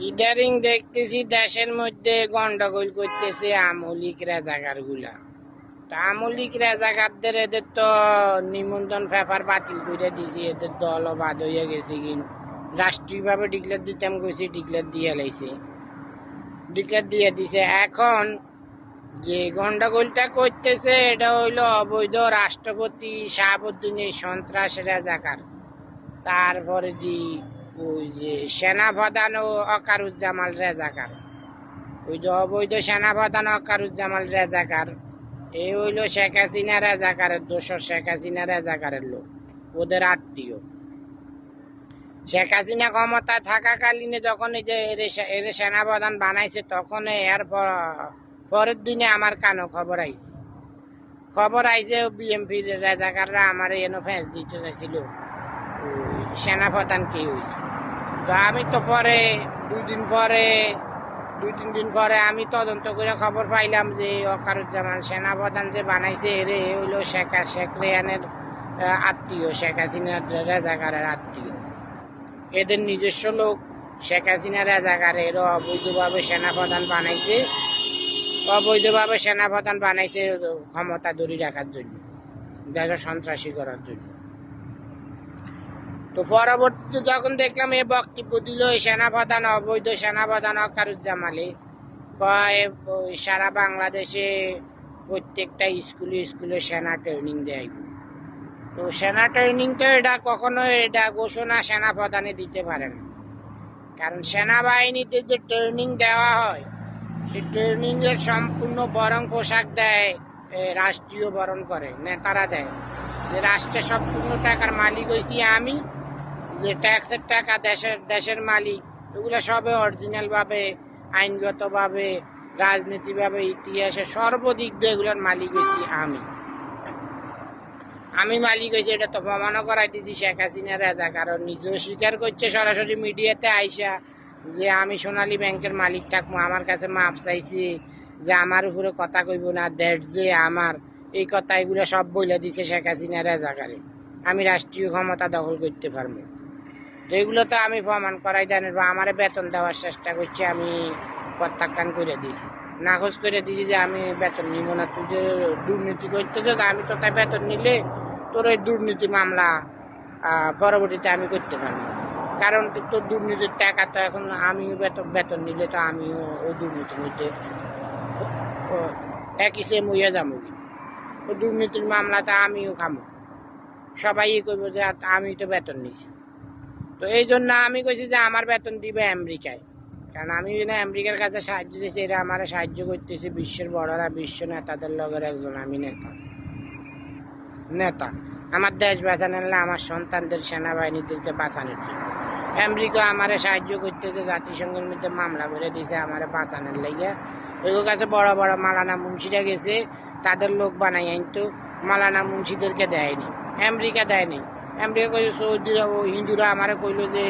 ইদারিং দেখতেছি দেশের মধ্যে গন্ডগোল করতেছে আমলিক রাজাকার গুলা। আমলিক রাজাকারদের এদের তো নিমন্ত্রণ পেপার বাতিল করে দিছি, এদের দল বাদ হইয়া গেছে। কি রাষ্ট্রীয়ভাবে ডিক্লেয়ার দিতাম কইছি, ডিক্লেয়ার দিয়ে লাইছে, ডিক্লেয়ার দিয়ে দিছে। এখন যে গন্ডগোলটা করতেছে এটা হইলো অবৈধ রাষ্ট্রপতি শাহাবুদ্দিনের সন্ত্রাস রাজাকার, তারপরে যে ওই যে সেনাপ্রধান ও অকারুজ্জামাল রেজাকার, ওই যে অবৈধ সেনাপ্রধান অকারুজ্জামাল রেজাকার, এই হইল শেখ হাসিনা রেজাকারের দোসর, শেখ হাসিনা রেজাকারের লোক, ওদের আত্মীয়। শেখ হাসিনা ক্ষমতা থাকাকালীনে যখন এই যে এর সেনাপ্রধান বানাইছে, তখন এর পরের দিনে আমার কানো খবর আইছে বিএমপির রেজাকাররা আমার এনে ফেঁস দিতে চাইছিল সেনাপ্রধান কে হয়েছে। তো আমি তো পরে দুই তিন দিন পরে আমি তদন্ত করে খবর পাইলাম যে অকারুজ্জামান সেনাপ্রধান যে বানাইছে এরে হইলো শেখ রেহানের আত্মীয়, শেখ হাসিনার রেজাকারের আত্মীয়, এদের নিজস্ব লোক। শেখ হাসিনা রেজাকার এরও অবৈধভাবে সেনাপ্রধান বানাইছে, ক্ষমতা ধরে রাখার জন্য, দেশ সন্ত্রাসী করার জন্য। তো পরবর্তীতে যখন দেখলাম এই বক্তব্য দিল সেনাপ্রধান, অবৈধ সেনাপ্রধান অকারুজ্জামালে, সারা বাংলাদেশে প্রত্যেকটা স্কুলে সেনা ট্রেনিং দেয়। তো সেনা ট্রেনিং তো এটা কখনো এটা ঘোষণা সেনাপ্রধানে দিতে পারে না, কারণ সেনাবাহিনীতে যে ট্রেনিং দেওয়া হয়, এই ট্রেনিং এর সম্পূর্ণ বরং পোশাক দেয় রাষ্ট্রীয় বরণ করে নেতারা দেয়। যে রাষ্ট্রের সম্পূর্ণ টাকার মালিক হয়েছি আমি, যে ট্যাক্সের টাকা দেশের মালিক, এগুলো সবে অরিজিনাল ভাবে, আইনগতভাবে, রাজনীতিভাবে, ইতিহাসে সর্বদিক দিয়ে এগুলোর মালিক হয়েছি আমি মালিক হয়েছি। এটা তো প্রমাণও করাই দিচ্ছি শেখ হাসিনা রাজা, কারণ নিজেও স্বীকার করছে সরাসরি মিডিয়াতে আইসা যে আমি সোনালী ব্যাংকের মালিক থাকবো, আমার কাছে মাপ চাইছি যে আমার উপরে কথা কইব না, দেশ যে আমার, এই কথা এগুলো সব বলে দিছে শেখ হাসিনা রাজাকারে। আমি রাষ্ট্রীয় ক্ষমতা দখল করতে পারবো, তো এগুলো তো আমি প্রমাণ করাই জানি। আমার বেতন দেওয়ার চেষ্টা করছি, আমি প্রত্যাখ্যান করে দিয়েছি, নাকচ করে দিয়েছি যে আমি বেতন নিব না। তুই যে দুর্নীতি করতেছ, আমি তো তাই বেতন নিলে তোর ওই দুর্নীতি মামলা পরবর্তীতে আমি করতে পারবো, কারণ তোর দুর্নীতির টাকা তো এখন আমিও বেতন নিলে তো আমিও ওই দুর্নীতির মধ্যে একই সেম হইয়া যাবো। ওই দুর্নীতির মামলাটা আমিও খামো, সবাই করবো যে আমি তো বেতন নিছি। তো এই জন্য আমি কইছি যে আমার বেতন দিবে আমেরিকায়, কারণ আমি আমেরিকার কাছে সাহায্য দিয়েছি, এরা আমার সাহায্য করতেছে বিশ্বের বড়রা, বিশ্ব নেতাদের লগের একজন আমি নেতা। আমার দেশ বাঁচানোর, আমার সন্তানদের, সেনাবাহিনীদেরকে বাঁচানোর জন্য আমেরিকা আমার সাহায্য করতেছে, জাতিসংঘের মধ্যে মামলা করে দিয়েছে আমার বাঁচানোর লেগে। এগুলোর কাছে বড় বড় মালানা মুন্সিরা গেছে, তাদের লোক বানাই আনতো, মালানা মুন্সিদেরকে দেয়নি, আমেরিকা দেয়নি। আমেরিকা কইল সৌদিরা, ও হিন্দুরা আমারে কইলো যে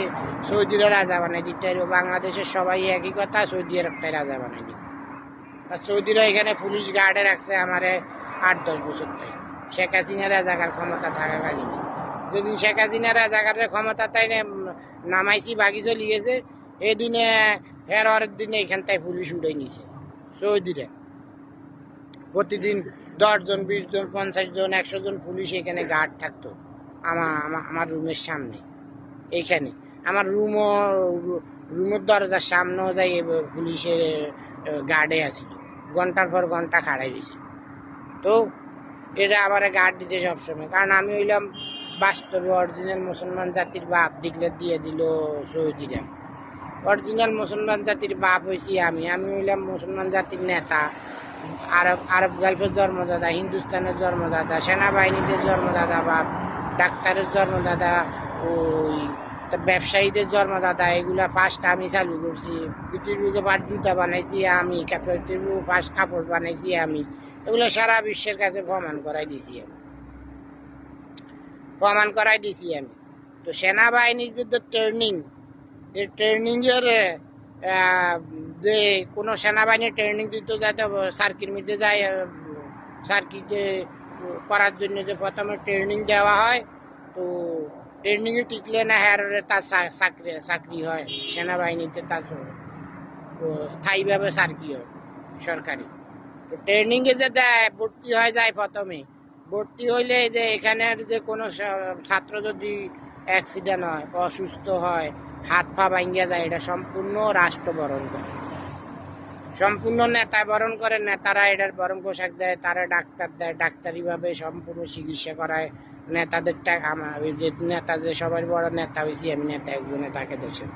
সৌদিরা রাজা বানাই দিতে, বাংলাদেশের সবাই একই কথা, সৌদি আরবটাই রাজা বানাই দিত। আর সৌদিরা এখানে পুলিশ গার্ডে রাখছে আমারে 8-10 বছর থেকে, শেখ হাসিনা রাজাকার ক্ষমতা থাকাকালীন। যেদিন শেখ হাসিনা রাজাকারের ক্ষমতা তাই নামাইছি, বাকি চলে গেছে, এদিনে হের দিনে এখান থেকে পুলিশ উঠে নিছে সৌদিরা। প্রতিদিন 10 জন, 20 জন, 50 জন, 100 জন পুলিশ এখানে গার্ড থাকতো আমার রুমের সামনে। এইখানে আমার রুমের দরজার সামনেও যাই পুলিশের গার্ডে আসিল, ঘন্টার পর ঘন্টা খাড়াই দিয়েছে। তো এরা আবার গার্ড দিতে সবসময়, কারণ আমি হইলাম বাস্তবে অরিজিনাল মুসলমান জাতির বাপ, ডিক্লেয়ার দিয়ে দিল সৌদিরা। অরিজিনাল মুসলমান জাতির বাপ হয়েছি আমি হইলাম মুসলমান জাতির নেতা, আরব গালফের জন্মদাতা, হিন্দুস্তানের জন্মদাতা, সেনাবাহিনীদের জন্মদাতা বাপ, ডাক্তারের জন্মদাতা, ওই ব্যবসায়ীদের জন্মদাতা। এগুলা ফার্স্ট আমি চালু করছি। পৃথিবীকে পাঁচ জুতা বানাইছি আমি, পৃথিবীকে ফার্স্ট কাপড় বানাইছি আমি। এগুলো সারা বিশ্বের কাছে প্রমাণ করাই দিছি আমি। তো সেনাবাহিনীর যে ট্রেনিংয়ের যে কোনো সেনাবাহিনীর ট্রেনিং দিতে যাতে সার্কির মধ্যে যায়, সার্কিটে করার জন্য যে প্রথমে ট্রেনিং দেওয়া হয়, তো ট্রেনিংয়ে টিকলে না হ্যার তার চাকরি হয় সেনাবাহিনীতে, তার স্থায়ীভাবে চাকরি হয় সরকারি। তো ট্রেনিংয়ে যে দেয়, ভর্তি হয়ে যায় প্রথমে, ভর্তি হইলে যে এখানের যে কোনো ছাত্র যদি অ্যাক্সিডেন্ট হয়, অসুস্থ হয়, হাত পা ভাঙ্গিয়া যায়, এটা সম্পূর্ণ রাষ্ট্র বরণ করে, সম্পূর্ণ নেতা বরণ করে। নেতারা এটার বরণ পোশাক দেয়, তারা ডাক্তার দেয়, ডাক্তারিভাবে সম্পূর্ণ চিকিৎসা করায়। নেতাদের টাকা, যে নেতা যে সবার বড় নেতা হয়েছি আমি, নেতা একজনে তাকে দেশের,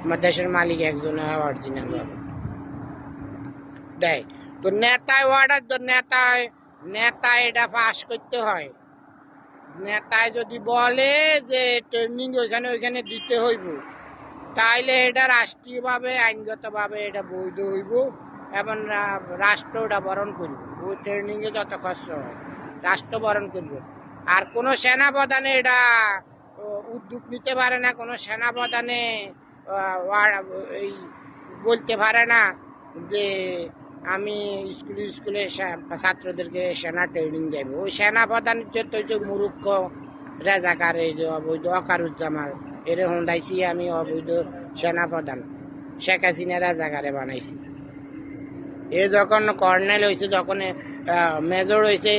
আমার দেশের মালিক একজনে অরিজিনাল ভাবে দেয়। তো নেতায় অর্ডার, নেতা এটা পাস করতে হয়। নেতায় যদি বলে যে ট্রেনিং ওইখানে দিতে হইব, তাইলে এটা রাষ্ট্রীয়ভাবে আইনগতভাবে এটা বৈধ হইব এবং রাষ্ট্র ওটা বরণ করব। ওই ট্রেনিংয়ে যত খরচ হয় রাষ্ট্র বরণ করব। আর কোনো সেনাপ্রধানে এটা উদ্যোগ নিতে পারে না, কোনো সেনাপ্রধানে এই বলতে পারে না যে আমি স্কুলে ছাত্রদেরকে সেনা ট্রেনিং দেব। ওই সেনাপ্রধানের যে মূর্খ রাজাকার, এই যে অবৈধ ওয়াকারুজ্জামান, এর হন্দাইছি আমি অবৈধ সেনাপ্রধান, শেখ হাসিনা রাজাকারে বানাইছি। এ যখন কর্নেল হয়েছে, যখন মেজর হয়েছে,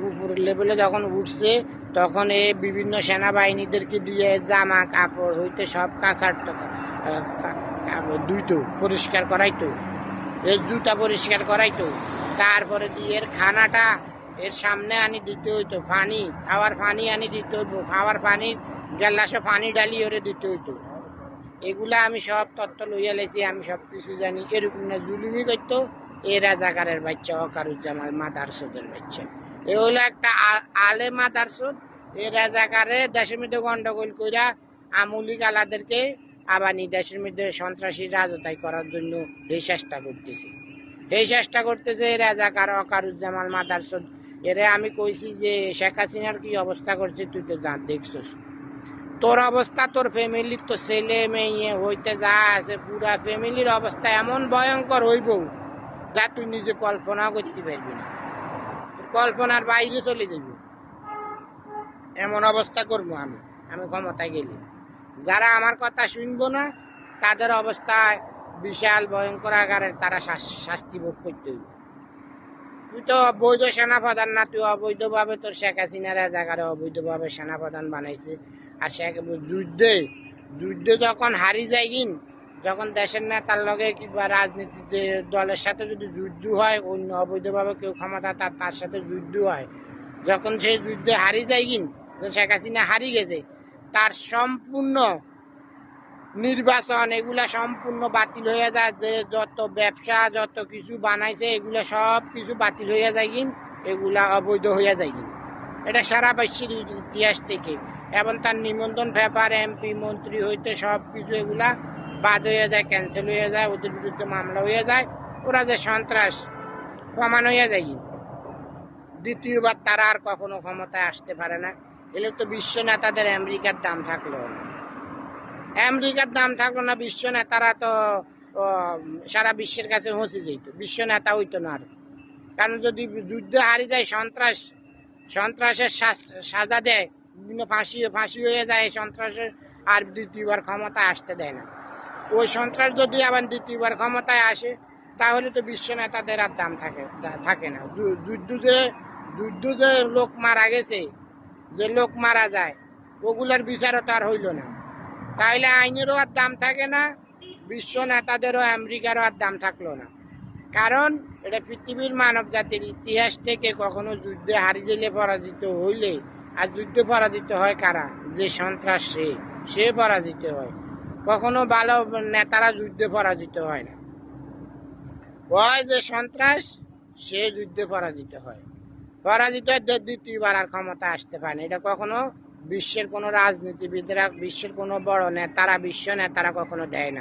উপর লেভেলে যখন উঠছে, তখন এ বিভিন্ন সেনাবাহিনীদেরকে দিয়ে জামা কাপড় হইতে সব কাঁচার ধুইতো, পরিষ্কার করাইতো, এর জুতা পরিষ্কার করাইতো, তারপরে দিয়ে এর খানাটা এর সামনে আনি দিতে হইতো, পানি, খাওয়ার পানি আনি দিতে হইতো, খাওয়ার পানি গ্লাসে পানি ডালি ওরে দিতে হইতো। এগুলা আমি সব তত্ত্ব লইয়া লাইছি, আমি সব কিছু জানি। এরকম না জুলুমি করতো এ রাজাকারের বাচ্চা, ওয়াকারুজ্জামান মাদারসোদের বাচ্চা। এ হলো একটা আলে মাদারসোদ। এ রাজাকারে দেশের মধ্যে গন্ডগোল কইরা আমুলি আলাদেরকে আবার দেশের মধ্যে সন্ত্রাসী রাজতাই করার জন্য এই চেষ্টা করতেছে। রাজাকার ওয়াকারুজ্জামান মাদারসোদ, এরে আমি কইছি যে শেখ হাসিনার কি অবস্থা করছে তুই তো দেখছস। তোর অবস্থা, তোর ফ্যামিলির, তো ছেলে মেয়ে হইতে যা আছে, পুরা ফ্যামিলির অবস্থা এমন ভয়ঙ্কর হইব যা তুই নিজে কল্পনা করতে পারবি না, কল্পনার বাইরে চলে যাবি। এমন অবস্থা করবো আমি ক্ষমতায় গেলে। যারা আমার কথা শুনবো না তাদের অবস্থায় বিশাল ভয়ঙ্কর আকারের তারা শাস্তি ভোগ করতে হইব। তুই তো অবৈধ সেনাপ্রধান না, তুই অবৈধভাবে তোর শেখ হাসিনার জায়গায় অবৈধভাবে সেনাপ্রধান বানাইছে। আর যুদ্ধে যখন হারি যায় কিন, যখন দেশের নেতার লগে কিংবা রাজনীতির দলের সাথে যদি যুদ্ধ হয়, অন্য অবৈধভাবে কেউ ক্ষমতা তার সাথে যুদ্ধ হয়, যখন সেই যুদ্ধে হারি যায় কিন, শেখ হাসিনা হারি গেছে, তার সম্পূর্ণ নির্বাচন এগুলা সম্পূর্ণ বাতিল হয়ে যায়। যে যত ব্যবসা যত কিছু বানাইছে এগুলা সব কিছু বাতিল হইয়া যায় কিন, এগুলা অবৈধ হইয়া যায় কিন। এটা সারা বিশ্বের ইতিহাস থেকে। এবং তার নিমন্ত্রণ পেপার, এমপি মন্ত্রী হইতে সব কিছু এগুলা বাদ হইয়া যায়, ক্যান্সেল হইয়া যায়, ওদের বিরুদ্ধে মামলা হইয়া যায়, ওরা যে সন্ত্রাস প্রমাণ হইয়া যায় কিন। দ্বিতীয়বার তারা আর কখনো ক্ষমতায় আসতে পারে না। এলে তো বিশ্ব নেতাদের আমেরিকার দাম থাকলো না, বিশ্ব নেতারা তো সারা বিশ্বের কাছে পৌঁছে যেত, বিশ্ব নেতা হইতো না আর। কারণ যদি যুদ্ধে হারি যায়, সন্ত্রাসের সাজা দেয়, বিভিন্ন ফাঁসি হয়ে যায় সন্ত্রাসের, আর দ্বিতীয়বার ক্ষমতায় আসতে দেয় না। ওই সন্ত্রাস যদি আবার দ্বিতীয়বার ক্ষমতায় আসে, তাহলে তো বিশ্ব নেতাদের আর দাম থাকে না। যুদ্ধ যে লোক মারা গেছে, যে লোক মারা যায়, ওগুলার বিচারও তো আর হইল না। তাইলে আইনেরও আর দাম থাকে না, বিশ্ব নেতাদেরও আমেরিকারও আর দাম থাকলো না। কারণ এটা পৃথিবীর মানব জাতির ইতিহাস থেকে কখনো যুদ্ধে হারি গেলে পরাজিত হইলে, আর যুদ্ধে পরাজিত হয় কারা? যে সন্ত্রাস, সে পরাজিত হয়। কখনো ভালো নেতারা যুদ্ধে পরাজিত হয় না, যে সন্ত্রাস সে যুদ্ধে পরাজিত হয় দ্বিতীয়বার আর ক্ষমতা আসতে পারে না। এটা কখনো বিশ্বের কোনো রাজনীতিবিদরা, বিশ্বের কোনো বড় নেতারা, বিশ্ব নেতারা কখনো দেয়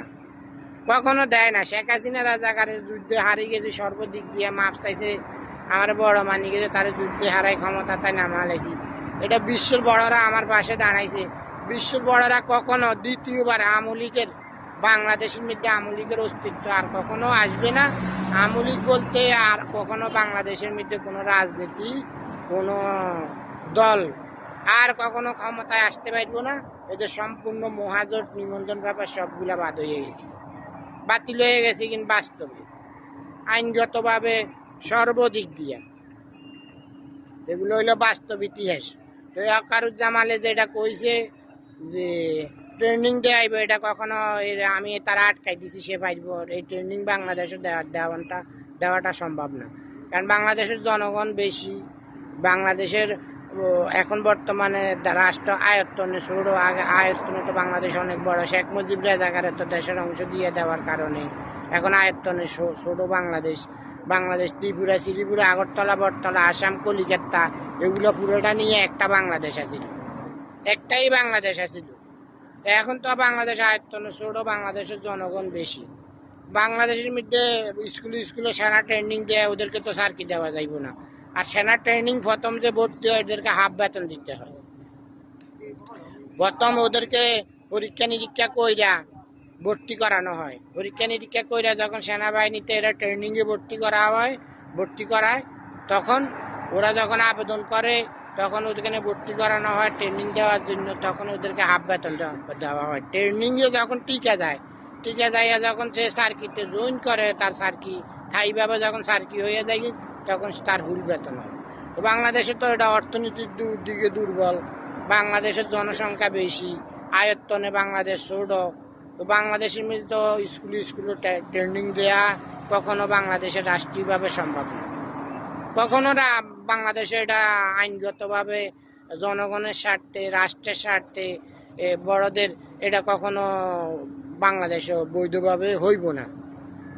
না। শেখ হাসিনা রাজাকারের যুদ্ধে হারিয়ে গেছে, সর্বদিক দিয়ে মাপ চাইছে, আমার বড় মানি গেছে, তার যুদ্ধে হারাই ক্ষমতা তাই নামালাইছি। এটা বিশ্বের বড়রা আমার পাশে দাঁড়াইছে। বিশ্বের বড়রা কখনো দ্বিতীয়বার আমলিকের, বাংলাদেশের মধ্যে আমলিকের অস্তিত্ব আর কখনো আসবে না। আমলিক বলতে আর কখনো বাংলাদেশের মধ্যে কোনো রাজনীতি, কোনো দল আর কখনো ক্ষমতায় আসতে পারবো না। এদের সম্পূর্ণ মহাজোট নিমন্ত্রণ ব্যাপার সবগুলা বাদ হয়ে গেছে, বাতিল হয়ে গেছে। কিন্তু বাস্তবে আইনগতভাবে সর্বদিক দিয়ে এগুলো হইলো বাস্তব ইতিহাস। তো ওয়াকারুজ্জামালে যেটা কইছে যে ট্রেনিং দেওয়াইব, এটা কখনো আমি তারা আটকাই দিছি সে পাইব, এই ট্রেনিং বাংলাদেশে দেওয়াটা সম্ভব না। কারণ বাংলাদেশের জনগণ বেশি, বাংলাদেশের এখন বর্তমানে রাষ্ট্র আয়ত্তনে ছোট, আগে আয়ত্তনে তো বাংলাদেশ অনেক বড়। শেখ মুজিব রাজাকারে তো দেশের অংশ দিয়ে দেওয়ার কারণে এখন আয়ত্তনে ছোট বাংলাদেশ। বাংলাদেশ ত্রিপুরা, শ্রীপুরা, আগরতলা, বটতলা, আসাম, কলিকাতা এগুলো পুরোটা নিয়ে একটা বাংলাদেশ আছিল, একটাই বাংলাদেশ আছিল। এখন তো বাংলাদেশ আয়ত্তনে ছোট, বাংলাদেশের জনগণ বেশি। বাংলাদেশের মধ্যে স্কুলে সেনা ট্রেনিং দেয়, ওদেরকে তো সার্কি দেওয়া যাইব না। আর সেনা ট্রেনিং প্রথম যে ভর্তি হয় ওদেরকে হাফ বেতন দিতে হয়। প্রথম ওদেরকে পরীক্ষা নিরীক্ষা কইরা ভর্তি করানো হয়। পরীক্ষা নিরীক্ষা কইরা যখন সেনাবাহিনীতে এরা ট্রেনিংয়ে ভর্তি করায় তখন ওরা যখন আবেদন করে তখন ওদেরকে ভর্তি করানো হয় ট্রেনিং দেওয়ার জন্য, তখন ওদেরকে হাফ বেতন দেওয়া হয়। ট্রেনিংয়ে যখন টিকে যায় যখন সে সার্কিতে জয়েন করে, তার সার্কি স্থায়ীভাবে যখন সার্কি হয়ে যায় তখন তার হুল বেতন হয়। তো বাংলাদেশে তো এটা অর্থনীতির দিকে দুর্বল, বাংলাদেশের জনসংখ্যা বেশি, আয়ত্তনে বাংলাদেশ ছোট। তো বাংলাদেশের মধ্যে তো স্কুলে ট্রেনিং দেওয়া কখনো বাংলাদেশের রাষ্ট্রীয়ভাবে সম্ভব না। কখনো বাংলাদেশে এটা আইনগতভাবে জনগণের স্বার্থে, রাষ্ট্রের স্বার্থে, বড়দের এটা কখনো বাংলাদেশে বৈধভাবে হইব না।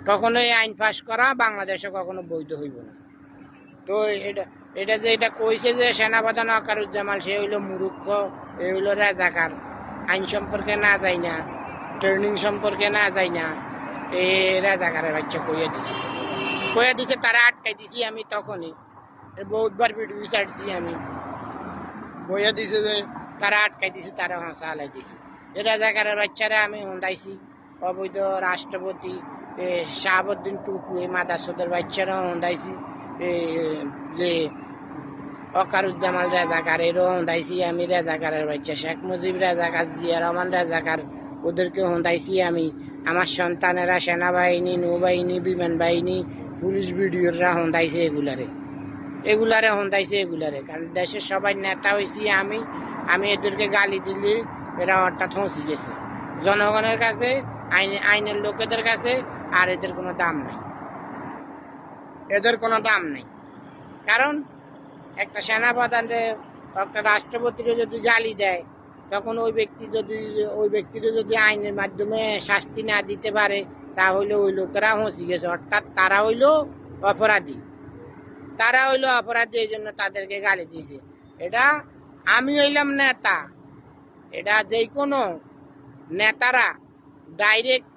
কখনো এই আইন পাস করা বাংলাদেশে কখনো বৈধ হইব না। তো এটা কইছে যে সেনাপ্রধান ওয়াকারুজ্জামান, সে হইলো মূর্খ, এ হইলো রাজাকার, আইন সম্পর্কে না যায় না, ট্রেনিং সম্পর্কে না যায় না, এ রাজাকারের বাচ্চা কইয়া দিছে। তারা আটকাই দিছি আমি তখনই, বহুতবার ভিডিও ছাড়ছি আমি, কইয়া দিছে যে তারা আটকাই দিছে, তারা হাসা হালাই দিছে। এ রাজাকারের বাচ্চারা আমি হুন্দাইছি, অবৈধ রাষ্ট্রপতি শাহাবুদ্দিন টুকু, এই মাদাসদের বাচ্চারাও হুন্দাইছি, যে ওয়াকারুজ্জামান রাজাকার এরও হুন্দাইছি আমি, রাজাকারের বাচ্চা শেখ মুজিব রাজাকার, জিয়া রহমান রাজাকার, ওদেরকে হুন্দাইছি আমি। আমার সন্তানেরা সেনাবাহিনী, নৌবাহিনী, বিমান বাহিনী, পুলিশ বিডিওরা হুন্দাইছে এগুলারে হুন্দাইছে। কারণ দেশের সবাই নেতা হয়েছি আমি এদেরকে গালি দিলে এরা অর্থাৎ হঁসি গেছে জনগণের কাছে, আইনের লোকেদের কাছে। আর এদের কোনো দাম নেই, কারণ একটা সেনাপ্রধানরে, একটা রাষ্ট্রপতিরে যদি গালি দেয়, তখন ওই ব্যক্তিরে যদি আইনের মাধ্যমে শাস্তি না দিতে পারে, তাহলে ওই লোকেরা হঁসি গেছে, অর্থাৎ তারা হইলো অপরাধী। এই জন্য তাদেরকে গালি দিয়েছে। এটা আমি হইলাম নেতা, এটা যে কোনো নেতারা ডাইরেক্ট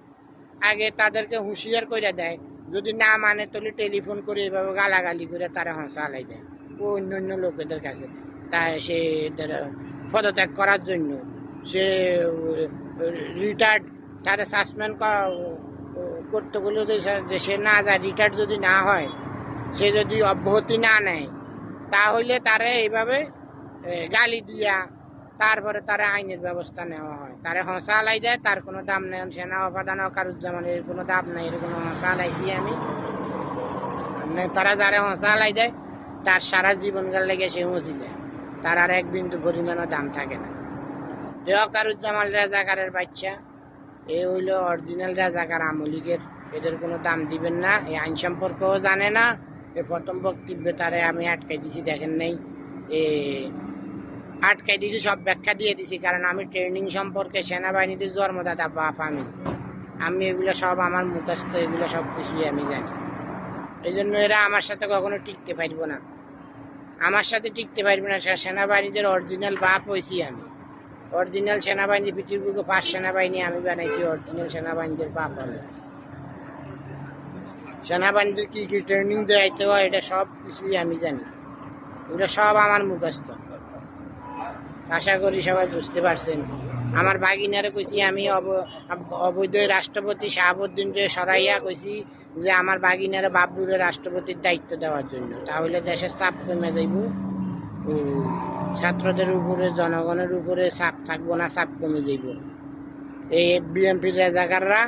আগে তাদেরকে হুঁশিয়ার করে দেয়, যদি না মানে তাহলে টেলিফোন করে এভাবে গালাগালি করে তারা হাসা হালাই দেয় অন্য লোকেদের কাছে। তাই সে পদত্যাগ করার জন্য, সে রিটায়ার্ড, তারা সাসপেন্ড করতে গেলে যে সে না যায়, রিটায়ার্ড যদি না হয়, সে যদি অব্যাহতি না নেয়, তাহলে তারা এইভাবে গালি দিয়া তারপরে তারা আইনের ব্যবস্থা নেওয়া হয়। তারা হাসা হালাই দেয়, তার কোনো দাম নেই। সেনাপ্রধান ওয়াকারুজ্জামানের কোনো দাম নেই, এরকম হাসা হালাইছি আমি। তারা যারা হাসা হালাই দেয় তার সারা জীবনকাল লেগে সে মসি যায়, তার আর এক বিন্দু পরিমাণও দাম থাকে না। ওয়াকারুজ্জামান রাজাকারের বাচ্চা, এ হইল অরিজিনাল রাজাকার আমলিগের, এদের কোনো দাম দিবেন না। এই আইন সম্পর্কেও জানে না। এ প্রথম বক্তব্যে তারে আমি আটকাই দিছি, দেখেন নাই, আটকাই দিছি, সব ব্যাখ্যা দিয়ে দিছি। কারণ আমি ট্রেনিং সম্পর্কে, সেনাবাহিনীতে জন্মদাতা বাপ আমি এগুলো সব আমার মুখস্থ, এগুলো সব কিছুই আমি জানি। এই জন্য এরা আমার সাথে কখনো টিকতে পারবো না, সেনাবাহিনীদের অরিজিনাল বাপ হয়েছি আমি। অরিজিনাল সেনাবাহিনী, পৃথিবীর ফার্স্ট সেনাবাহিনী আমি বানাইছি, অরিজিনাল সেনাবাহিনীদের বাপ হবে। সেনাবাহিনীদের কি কি ট্রেনিং দেওয়াইতে হয় এটা সব কিছুই আমি জানি, ওগুলো সব আমার মুখস্থ। আশা করি সবাই বুঝতে পারছেন। আমার বাগিনারে কইছি আমি, অবৈধ রাষ্ট্রপতি শাহাবুদ্দিনকে সরাইয়া কইছি যে আমার বাগিনারে বাবলুরে রাষ্ট্রপতির দায়িত্ব দেওয়ার জন্য, তাহলে দেশের চাপ কমে যাইব, ছাত্রদের উপরে জনগণের উপরে চাপ থাকবো না, চাপ কমে যাইব। এই বিএনপির রাজাকাররা